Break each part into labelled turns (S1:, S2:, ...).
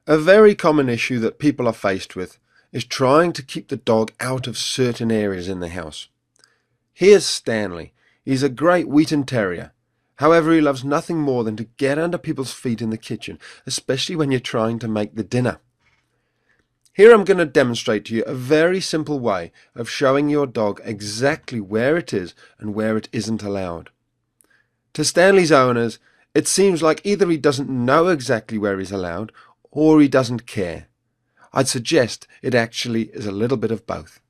S1: A very common issue that people are faced with is trying to keep the dog out of certain areas in the house. Here's Stanley. He's a great Wheaten Terrier. However, he loves nothing more than to get under people's feet in the kitchen, especially when you're trying to make the dinner. Here I'm going to demonstrate to you a very simple way of showing your dog exactly where it is and where it isn't allowed. To Stanley's owners, it seems like either he doesn't know exactly where he's allowed or he doesn't care. I'd suggest it actually is a little bit of both.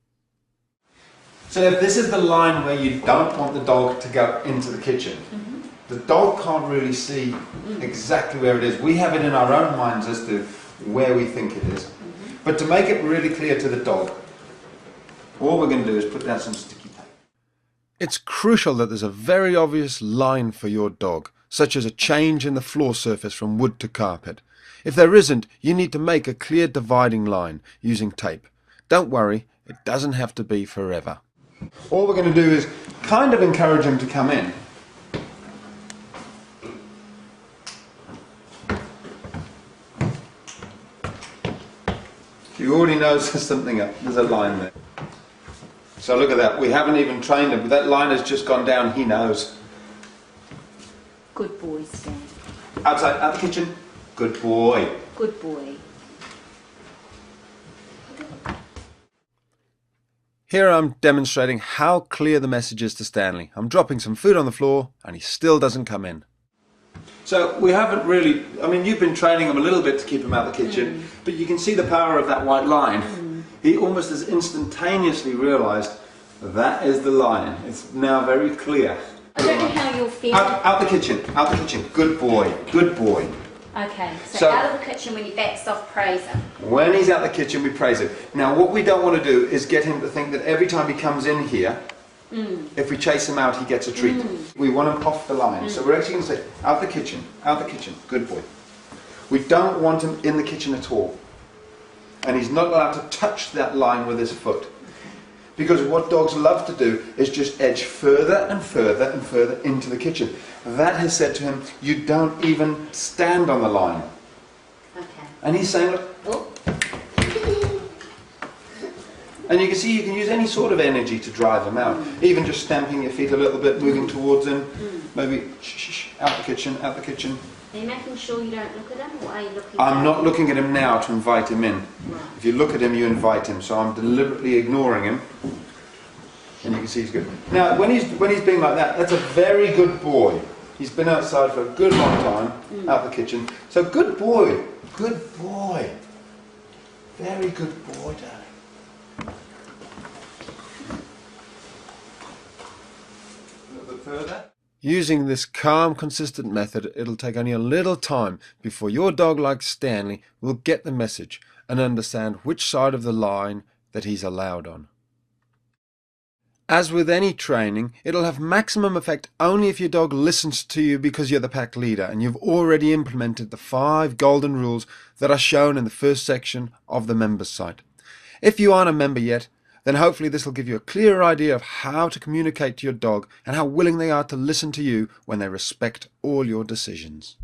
S1: So if this is the line where you don't want the dog to go into the kitchen, the dog can't really see exactly where it is. We have it in our own minds as to where we think it is. But to make it really clear to the dog, all we're going to do is put down some sticky tape. It's crucial that there's a very obvious line for your dog, such as a change in the floor surface from wood to carpet. If there isn't, you need to make a clear dividing line using tape. Don't worry, it doesn't have to be forever. All we're going to do is kind of encourage him to come in. You already notice there's something up. There's a line there. So look at that. We haven't even trained him. That line has just gone down. He knows.
S2: Good boy, Stan.
S1: Outside, out the kitchen. Good boy.
S2: Good boy.
S1: Here I'm demonstrating how clear the message is to Stanley. I'm dropping some food on the floor and he still doesn't come in. So we haven't really, I mean, you've been training him a little bit to keep him out of the kitchen, but you can see the power of that white line. He almost has instantaneously realised that is the line. It's now very clear.
S2: I don't know how you'll feel.
S1: Out the kitchen, out the kitchen. Good boy, good boy.
S2: Okay, so out of the kitchen when he backs off, praise him.
S1: When he's out the kitchen, we praise him. Now what we don't want to do is get him to think that every time he comes in here, if we chase him out, he gets a treat. We want him off the line. So we're actually going to say, out the kitchen, good boy. We don't want him in the kitchen at all. And he's not allowed to touch that line with his foot. Because what dogs love to do is just edge further and further and further into the kitchen. That has said to him, you don't even stand on the line.
S2: Okay.
S1: And he's saying, look,
S2: Oh.
S1: and you can see you can use any sort of energy to drive him out. Even just stamping your feet a little bit, moving towards him. Maybe, shh, out the kitchen, out the kitchen.
S2: Are you making sure you don't look at him, or are you looking
S1: I'm not looking at him now to invite him in.
S2: Right.
S1: If you look at him, you invite him. So I'm deliberately ignoring him. And you can see he's good. Now, when he's being like that, that's a very good boy. He's been outside for a good long time, out the kitchen. So good boy, good boy. Very good boy, darling. A little bit further. Using this calm, consistent method, it'll take only a little time before your dog like Stanley will get the message and understand which side of the line that he's allowed on. As with any training, it'll have maximum effect only if your dog listens to you because you're the pack leader and you've already implemented the 5 golden rules that are shown in the first section of the members site. If you aren't a member yet, then hopefully this will give you a clearer idea of how to communicate to your dog and how willing they are to listen to you when they respect all your decisions.